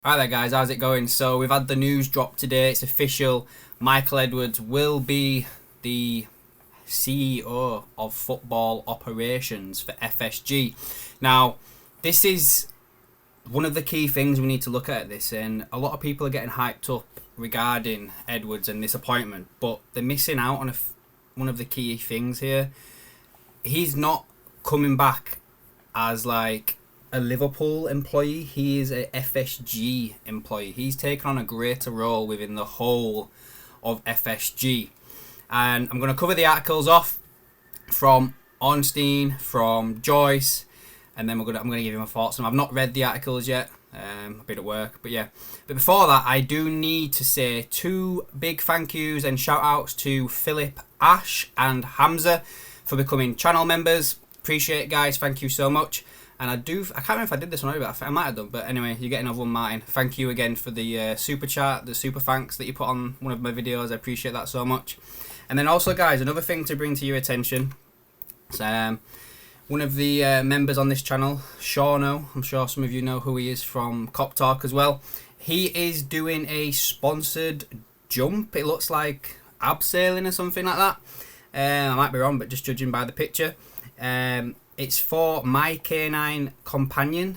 Hi there guys, how's it going? So we've had the news drop today, it's official. Michael Edwards will be the CEO of football operations for FSG. Now, this is one of the key things we need to look at this, and a lot of people are getting hyped up regarding Edwards and this appointment, but they're missing out on one of the key things here. He's not coming back as like a Liverpool employee. He is a FSG employee. He's taken on a greater role within the whole of FSG. And I'm going to cover the articles off from Ornstein, from Joyce, and then I'm going to give you my thoughts. And I've not read the articles yet. I've been at work, but yeah. But before that, I do need to say two big thank yous and shout outs to Philip, Ash, and Hamza for becoming channel members. Appreciate it, guys. Thank you so much. And I can't remember if I did this one already, but I might have done. But anyway, you're getting another one, Martin. Thank you again for the super chat, the super thanks that you put on one of my videos. I appreciate that so much. And then also, guys, another thing to bring to your attention. So, one of the members on this channel, Shauno, I'm sure some of you know who he is from Cop Talk as well. He is doing a sponsored jump. It looks like abseiling or something like that. I might be wrong, but just judging by the picture. It's for My Canine Companion.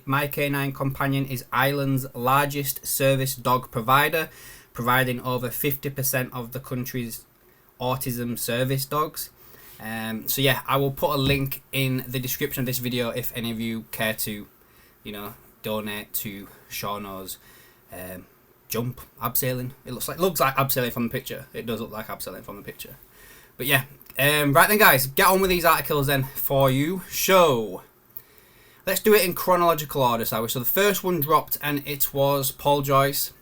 My Canine Companion is Ireland's largest service dog provider, providing over 50% of the country's autism service dogs. So yeah, I will put a link in the description of this video if any of you care to, donate to Shauno's jump abseiling. It looks like abseiling from the picture. It does look like abseiling from the picture. But yeah. Right then, guys, get on with these articles then for you. So, let's do it in chronological order, shall we? So the first one dropped, and it was Paul Joyce.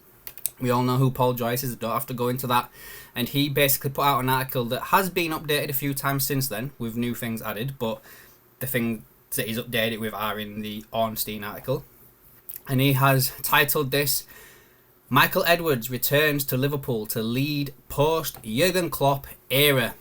We all know who Paul Joyce is. I don't have to go into that. And he basically put out an article that has been updated a few times since then, with new things added. But the things that he's updated it with are in the Ornstein article. And he has titled this, Michael Edwards returns to Liverpool to lead post-Jurgen Klopp era.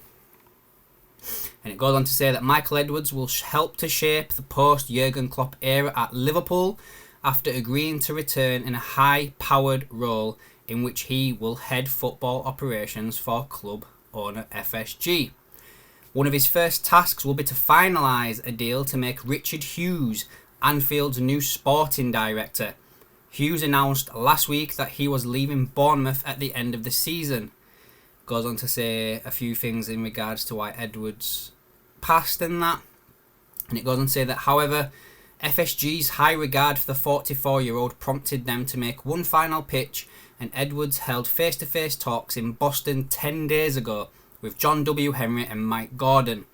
And it goes on to say that Michael Edwards will help to shape the post-Jurgen Klopp era at Liverpool after agreeing to return in a high-powered role in which he will head football operations for club owner FSG. One of his first tasks will be to finalise a deal to make Richard Hughes Anfield's new sporting director. Hughes announced last week that he was leaving Bournemouth at the end of the season. Goes on to say a few things in regards to why Edwards passed in that. And it goes on to say that, however, FSG's high regard for the 44-year-old prompted them to make one final pitch, and Edwards held face-to-face talks in Boston 10 days ago with John W. Henry and Mike Gordon.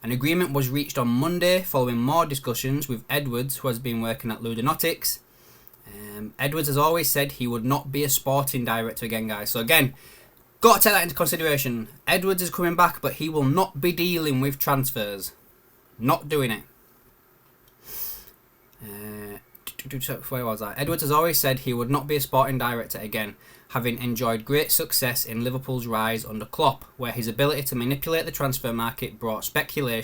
An agreement was reached on Monday following more discussions with Edwards, who has been working at Ludonatics. Edwards has always said he would not be a sporting director again, guys. So again, got to take that into consideration. Edwards is coming back, but he will not be dealing with transfers. Not doing it. Where was I? Edwards has always said he would not be a sporting director again, having enjoyed great success in Liverpool's rise under Klopp, where his ability to manipulate the transfer market brought spectacular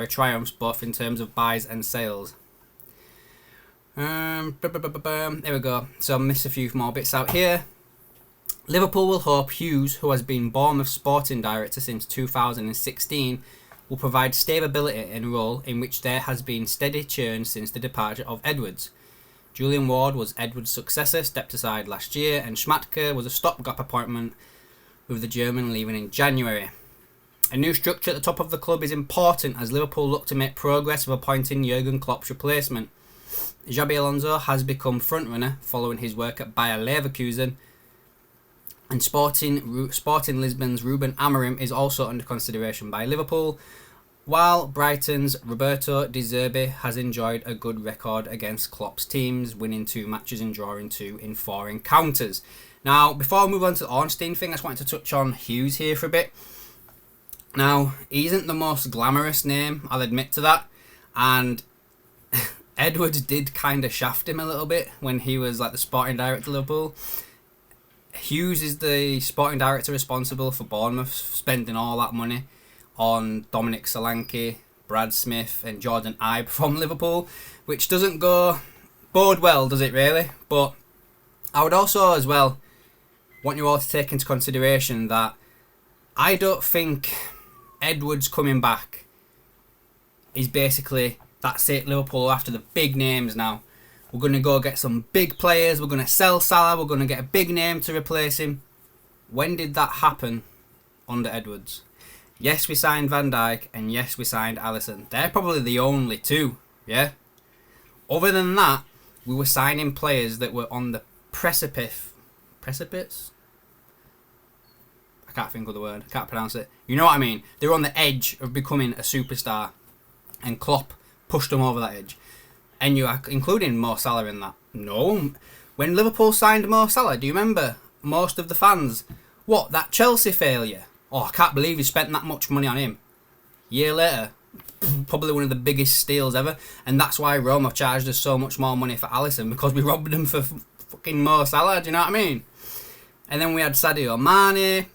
triumphs both in terms of buys and sales. There we go. So I missed a few more bits out here. Liverpool will hope Hughes, who has been Bournemouth's sporting director since 2016, will provide stability in a role in which there has been steady churn since the departure of Edwards. Julian Ward was Edwards' successor, stepped aside last year, and Schmadtke was a stopgap appointment, with the German leaving in January. A new structure at the top of the club is important as Liverpool look to make progress of appointing Jurgen Klopp's replacement. Xabi Alonso has become frontrunner following his work at Bayer Leverkusen, and Sporting Lisbon's Ruben Amorim is also under consideration by Liverpool, while Brighton's Roberto De Zerbi has enjoyed a good record against Klopp's teams, winning 2 matches and drawing 2 in 4 encounters. Now, before I move on to the Ornstein thing, I just wanted to touch on Hughes here for a bit. Now, he isn't the most glamorous name, I'll admit to that, and Edwards did kind of shaft him a little bit when he was like the sporting director of Liverpool. Hughes is the sporting director responsible for Bournemouth spending all that money on Dominic Solanke, Brad Smith and Jordan Ibe from Liverpool, which doesn't go bode well, does it really? But I would also as well want you all to take into consideration that I don't think Edwards coming back is basically, that's it, Liverpool are after the big names now. We're going to go get some big players, we're going to sell Salah, we're going to get a big name to replace him. When did that happen under Edwards? Yes, we signed Van Dijk, and yes, we signed Alisson. They're probably the only two, yeah? Other than that, we were signing players that were on the precipice? I can't think of the word, I can't pronounce it. You know what I mean? They were on the edge of becoming a superstar, and Klopp pushed them over that edge. And you are including Mo Salah in that? No. When Liverpool signed Mo Salah, do you remember most of the fans? What, that Chelsea failure? Oh, I can't believe you spent that much money on him. Year later, probably one of the biggest steals ever. And that's why Roma charged us so much more money for Alisson, because we robbed them for fucking Mo Salah, do you know what I mean? And then we had Sadio Mane.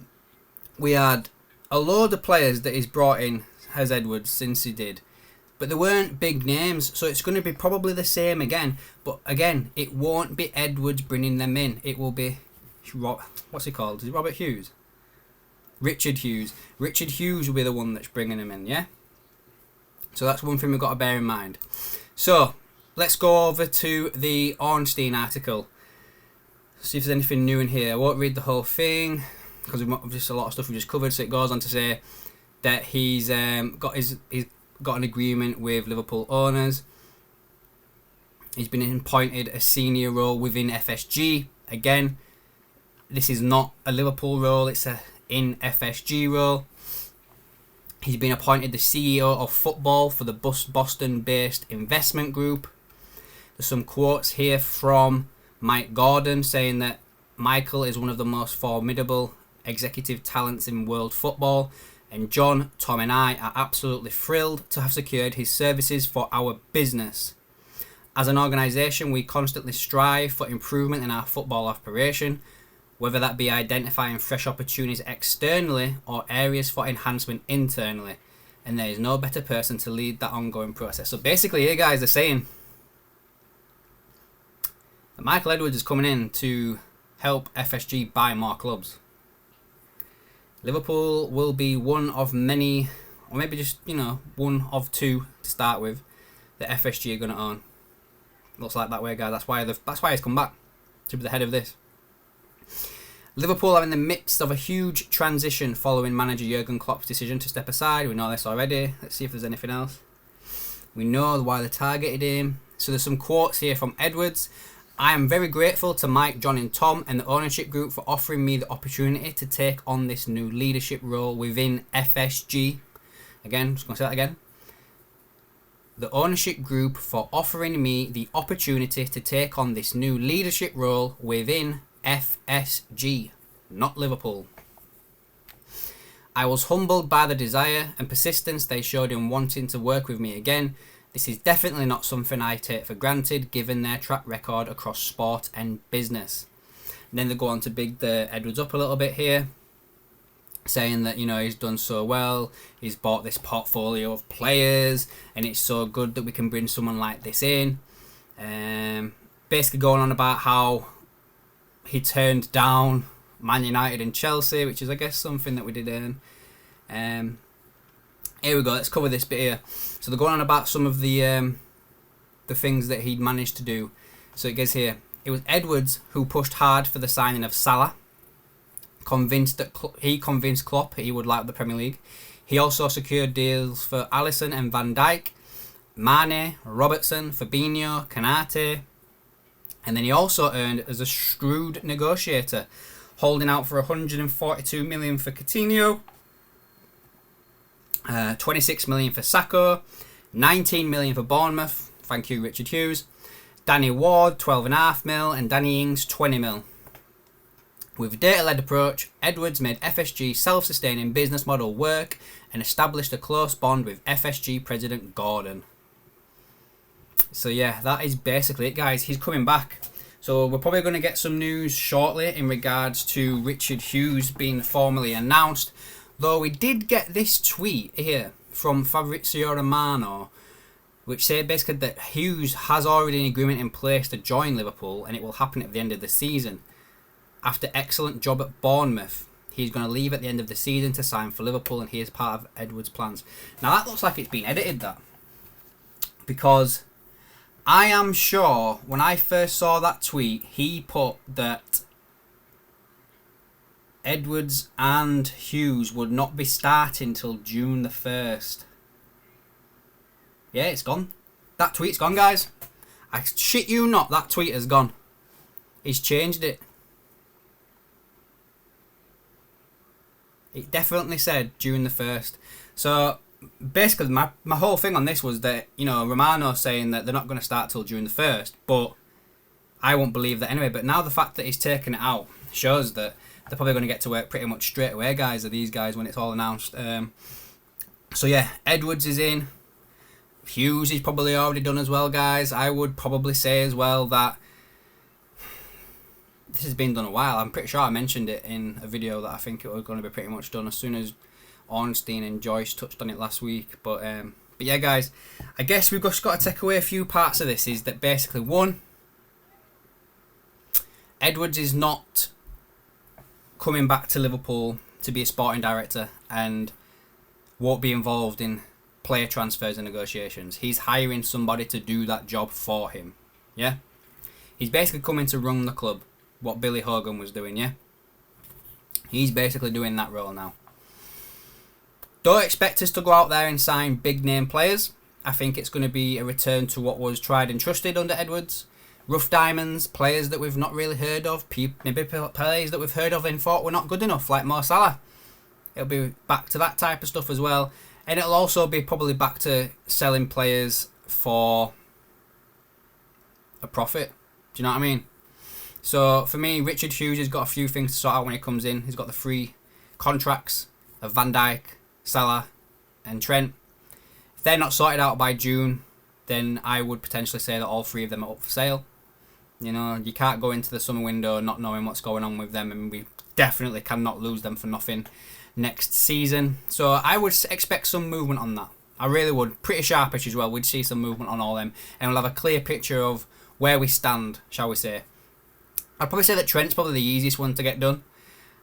We had a load of players that he's brought in as Edwards since he did. But they weren't big names, so it's going to be probably the same again. But again, it won't be Edwards bringing them in. It will be, what's he called? Is it Robert Hughes? Richard Hughes. Richard Hughes will be the one that's bringing him in, yeah? So that's one thing we've got to bear in mind. So, let's go over to the Ornstein article. See if there's anything new in here. I won't read the whole thing, because we've just a lot of stuff we just covered. So it goes on to say that he's got an agreement with Liverpool owners. He's been appointed a senior role within FSG. Again, this is not a Liverpool role, it's a in FSG role. He's been appointed the CEO of football for the Boston-based investment group. There's some quotes here from Mike Gordon saying that Michael is one of the most formidable executive talents in world football, and John, Tom and I are absolutely thrilled to have secured his services for our business. As an organisation, we constantly strive for improvement in our football operation, whether that be identifying fresh opportunities externally or areas for enhancement internally, and there is no better person to lead that ongoing process. So basically here guys, they're saying that Michael Edwards is coming in to help FSG buy more clubs. Liverpool will be one of many, or maybe just, one of two to start with, that FSG are going to own. Looks like that way, guys. That's why he's come back to be the head of this. Liverpool are in the midst of a huge transition following manager Jurgen Klopp's decision to step aside. We know this already. Let's see if there's anything else. We know why they targeted him. So there's some quotes here from Edwards. I am very grateful to Mike, John and Tom and the ownership group for offering me the opportunity to take on this new leadership role within FSG. Again, I'm just going to say that again. The ownership group for offering me the opportunity to take on this new leadership role within FSG, not Liverpool. I was humbled by the desire and persistence they showed in wanting to work with me again. This is definitely not something I take for granted, given their track record across sport and business. And then they go on to big the Edwards up a little bit here, saying that, he's done so well, he's bought this portfolio of players, and it's so good that we can bring someone like this in. Basically going on about how he turned down Man United and Chelsea, which is, I guess, something that we did earn. Here we go, let's cover this bit here. So they're going on about some of the things that he'd managed to do. So it goes here. It was Edwards who pushed hard for the signing of Salah. He convinced Klopp he would like the Premier League. He also secured deals for Alisson and Van Dijk, Mane, Robertson, Fabinho, Kanate. And then he also earned as a shrewd negotiator, holding out for 142 million for Coutinho, 26 million for Sacco, 19 million for Bournemouth. Thank you, Richard Hughes. Danny Ward, 12.5 mil, and Danny Ings, 20 mil. With a data-led approach, Edwards made FSG's self-sustaining business model work and established a close bond with FSG president Gordon. So yeah, that is basically it, guys. He's coming back. So we're probably going to get some news shortly in regards to Richard Hughes being formally announced. Though we did get this tweet here from Fabrizio Romano which say basically that Hughes has already an agreement in place to join Liverpool, and it will happen at the end of the season. After excellent job at Bournemouth, he's going to leave at the end of the season to sign for Liverpool, and he is part of Edwards' plans. Now that looks like it's been edited, that, because I am sure when I first saw that tweet, he put that Edwards and Hughes would not be starting till June the 1st. Yeah, it's gone. That tweet's gone, guys. I shit you not, that tweet has gone. He's changed it. It definitely said June the 1st. So basically my whole thing on this was that, you know, Romano saying that they're not going to start till June the 1st, but I won't believe that anyway. But now the fact that he's taken it out shows that they're probably going to get to work pretty much straight away, guys, are these guys, when it's all announced. So yeah, Edwards is in. Hughes is probably already done as well, guys. I would probably say as well that this has been done a while. I'm pretty sure I mentioned it in a video that I think it was going to be pretty much done as soon as Ornstein and Joyce touched on it last week. But yeah, guys, I guess we've just got to take away a few parts of this. Is that basically, one, Edwards is not coming back to Liverpool to be a sporting director and won't be involved in player transfers and negotiations. He's hiring somebody to do that job for him. Yeah? He's basically coming to run the club, what Billy Hogan was doing, yeah? He's basically doing that role now. Don't expect us to go out there and sign big name players. I think it's going to be a return to what was tried and trusted under Edwards. Rough diamonds, players that we've not really heard of, maybe players that we've heard of and thought were not good enough, like Mo Salah. It'll be back to that type of stuff as well. And it'll also be probably back to selling players for a profit. Do you know what I mean? So for me, Richard Hughes has got a few things to sort out when he comes in. He's got the free contracts of Van Dijk, Salah and Trent. If they're not sorted out by June, then I would potentially say that all three of them are up for sale. You know, you can't go into the summer window not knowing what's going on with them, and we definitely cannot lose them for nothing next season. So I would expect some movement on that. I really would. Pretty sharpish as well. We'd see some movement on all them, and we'll have a clear picture of where we stand, shall we say. I'd probably say that Trent's probably the easiest one to get done,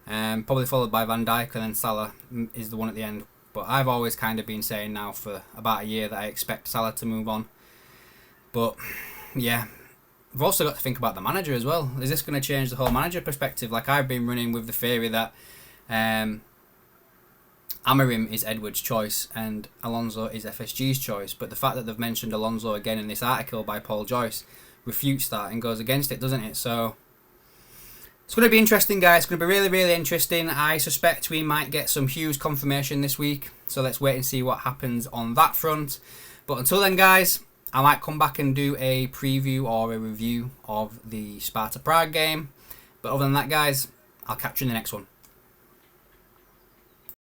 probably followed by Van Dijk, and then Salah is the one at the end. But I've always kind of been saying now for about a year that I expect Salah to move on. But yeah, we've also got to think about the manager as well. Is this going to change the whole manager perspective? Like, I've been running with the theory that Amorim is Edwards' choice and Alonso is FSG's choice. But the fact that they've mentioned Alonso again in this article by Paul Joyce refutes that and goes against it, doesn't it? So it's going to be interesting, guys. It's going to be really, really interesting. I suspect we might get some Hughes confirmation this week. So let's wait and see what happens on that front. But until then, guys, I might come back and do a preview or a review of the Sparta Prague game. But other than that, guys, I'll catch you in the next one.